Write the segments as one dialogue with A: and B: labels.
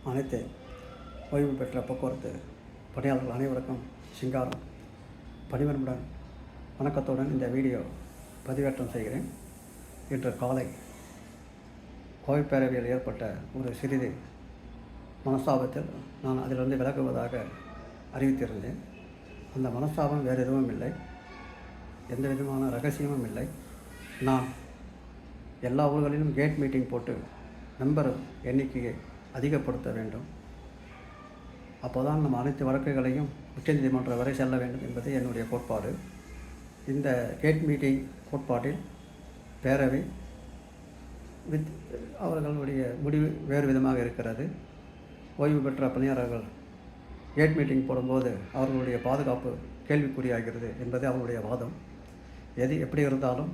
A: அனைத்து ஓய்வு பெற்ற போக்குவரத்து பணியாளர்கள் அனைவருக்கும் சிங்காரம் பணிவன்புடன் வணக்கத்துடன் இந்த வீடியோ பதிவேற்றம் செய்கிறேன். இன்று காலை கோவை பேரவையில் ஏற்பட்ட ஒரு சிறிது மனஸ்தாபத்தில் நான் அதிலிருந்து விலகுவதாக அறிவித்திருந்தேன். அந்த மனஸ்தாபம் வேறு எதுவும் இல்லை, எந்த விதமான ரகசியமும் இல்லை. நான் எல்லா ஊர்களிலும் கேட் மீட்டிங் போட்டு மெம்பர் எண்ணிக்கையை அதிகப்படுத்த வேண்டும். அப்போதான் நம்ம அனைத்து வழக்குகளையும் உச்சநீதிமன்றம் வரை செல்ல வேண்டும் என்பது என்னுடைய கோட்பாடு. இந்த கேட் மீட்டிங் கோட்பாட்டில் பேரவை அவர்களுடைய முடிவு வேறு விதமாக இருக்கிறது. ஓய்வு பெற்ற பணியாளர்கள் கேட் மீட்டிங் போடும்போது அவர்களுடைய பாதுகாப்பு கேள்விக்குறியாகிறது என்பது அவர்களுடைய வாதம். எது எப்படி இருந்தாலும்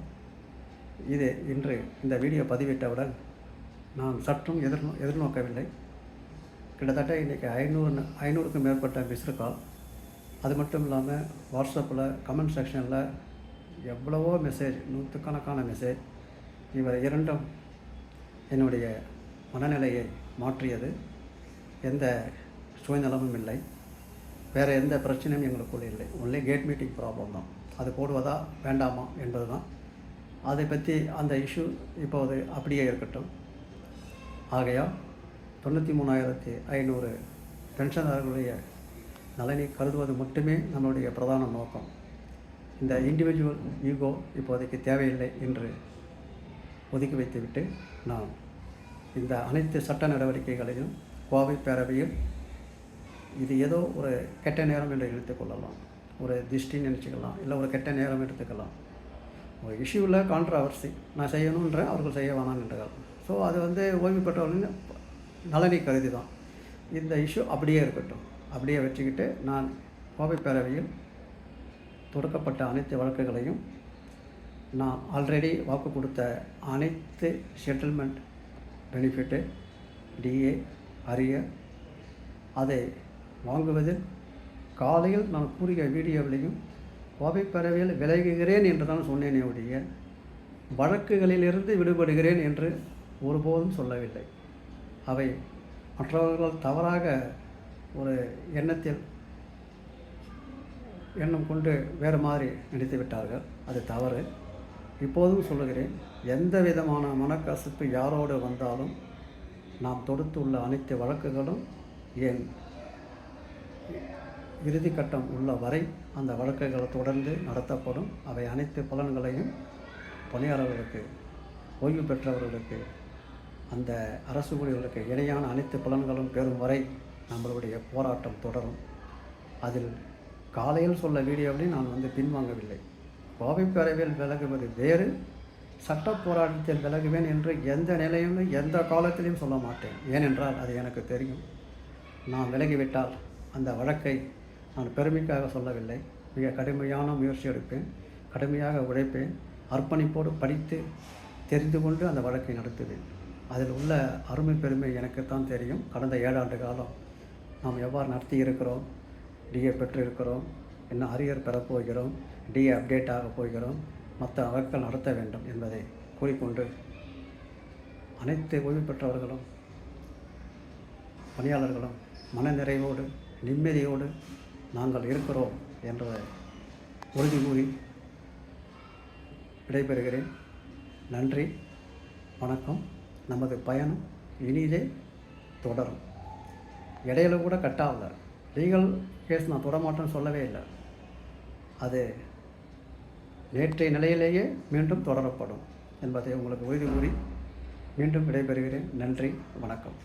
A: இது இன்று இந்த வீடியோ பதிவிட்டவுடன் நான் சற்றும் எதிர்நோக்கவில்லை. கிட்டத்தட்ட இன்றைக்கி 500க்கும் மேற்பட்ட மிஸ்டு கால். அது மட்டும் இல்லாமல் வாட்ஸ்அப்பில் கமெண்ட் செக்ஷனில் எவ்வளவோ மெசேஜ், நூற்றுக்கணக்கான மெசேஜ். இவர் இரண்டும் என்னுடைய மனநிலையை மாற்றியது. எந்த சுயநலமும் இல்லை, வேறு எந்த பிரச்சனையும் எங்களுக்குள்ளே இல்லை. ஒன்லி கேட் மீட்டிங் ப்ராப்ளம் தான். அது போடுவதா வேண்டாமா என்பது தான். அதை பற்றி அந்த இஷ்யூ இப்போது அப்படியே இருக்கட்டும். ஆகையால் 93,500 பென்ஷனர்களுடைய நலனை கருதுவது மட்டுமே நம்மளுடைய பிரதான நோக்கம். இந்த இண்டிவிஜுவல் ஈகோ இப்போதைக்கு தேவையில்லை என்று ஒதுக்கி வைத்துவிட்டு நான் இந்த அனைத்து சட்ட நடவடிக்கைகளையும் கோவை பேரவையில் இது ஏதோ ஒரு கெட்ட நேரம் என்று எடுத்துக்கொள்ளலாம், ஒரு திஷ்டின்னு நினச்சிக்கலாம், இல்லை ஒரு கெட்ட நேரம் எடுத்துக்கலாம். ஒரு இஷ்யூவில் கான்ட்ராவர்சி நான் செய்யணுன்ற அவர்கள் செய்ய வேணான்றார்கள். ஸோ அது ஓய்வு பெற்றவர்களின் நலனை கருதி தான் இந்த இஷ்யூ அப்படியே இருக்கட்டும். அப்படியே வச்சுக்கிட்டு நான் கோவை பேரவையில் தொடுக்கப்பட்ட அனைத்து வழக்குகளையும் நான் ஆல்ரெடி வாக்கு கொடுத்த அனைத்து செட்டில்மெண்ட் பெனிஃபிட்டு, டிஏ, அரியர் அதை வாங்குவதில் காலையில் நான் கூறிய வீடியோவிலையும் கோவை பேரவையில் விலகுகிறேன் என்று தான் சொன்னேனே ஒழிய வழக்குகளிலிருந்து விடுபடுகிறேன் என்று ஒருபோதும் சொல்லவில்லை. அவை மற்றவர்கள் தவறாக ஒரு எண்ணம் கொண்டு வேறு மாதிரி நினைத்து விட்டார்கள். அது தவறு. இப்போதும் சொல்லுகிறேன், எந்த விதமான மனக்கசப்பு யாரோடு வந்தாலும் நாம் தொடுத்துள்ள அனைத்து வழக்குகளும் என் இறுதி கட்டம் உள்ள வரை அந்த வழக்குகள் தொடர்ந்து நடத்தப்படும். அவை அனைத்து பலன்களையும் பணியாளர்களுக்கு, ஓய்வு பெற்றவர்களுக்கு, அந்த அரசு ஊழியர்களுக்கு இணையான அனைத்து பலன்களும் பெறும் வரை நம்மளுடைய போராட்டம் தொடரும். அதில் காலையில் சொல்ல வீடியோவிலையும் நான் பின்வாங்கவில்லை. கோவை பேரவையில் விலகுவது வேறு, சட்ட போராட்டத்தில் விலகுவேன் என்று எந்த நிலையிலும் எந்த காலத்திலையும் சொல்ல மாட்டேன். ஏனென்றால் அது எனக்கு தெரியும். நான் விலகிவிட்டால் அந்த வழக்கை நான் பெருமைக்காக சொல்லவில்லை, மிக கடுமையான முயற்சி எடுப்பேன், கடுமையாக உழைப்பேன், அர்ப்பணிப்போடு படித்து தெரிந்து கொண்டு அந்த வழக்கை நடத்துவேன். அதில் உள்ள அருமை பெருமை எனக்குத்தான் தெரியும். கடந்த 7 ஆண்டு காலம் நாம் எவ்வாறு நடத்தி இருக்கிறோம், டிஏ பெற்றிருக்கிறோம், இன்னும் அரியர் பெறப்போகிறோம், டிஏ அப்டேட் ஆக போகிறோம், மற்ற வழக்குகள் நடத்த வேண்டும் என்பதை கூறிக்கொண்டு அனைத்து ஓய்வு பெற்றவர்களும் பணியாளர்களும் மனநிறைவோடு நிம்மதியோடு நாங்கள் இருக்கிறோம் என்ற உறுதிமொழி விடைபெறுகிறேன். நன்றி, வணக்கம். நமது பயணம் இனிதே தொடரும். இடையில கூட கட்டாகல, லீகல் கேஸ் நான் தொடமாட்டேன்னு சொல்லவே இல்லை. அது நேற்றைய நிலையிலேயே மீண்டும் தொடரப்படும் என்பதை உங்களுக்கு உறுதி கூறி மீண்டும் விடைபெறுகிறேன். நன்றி, வணக்கம்.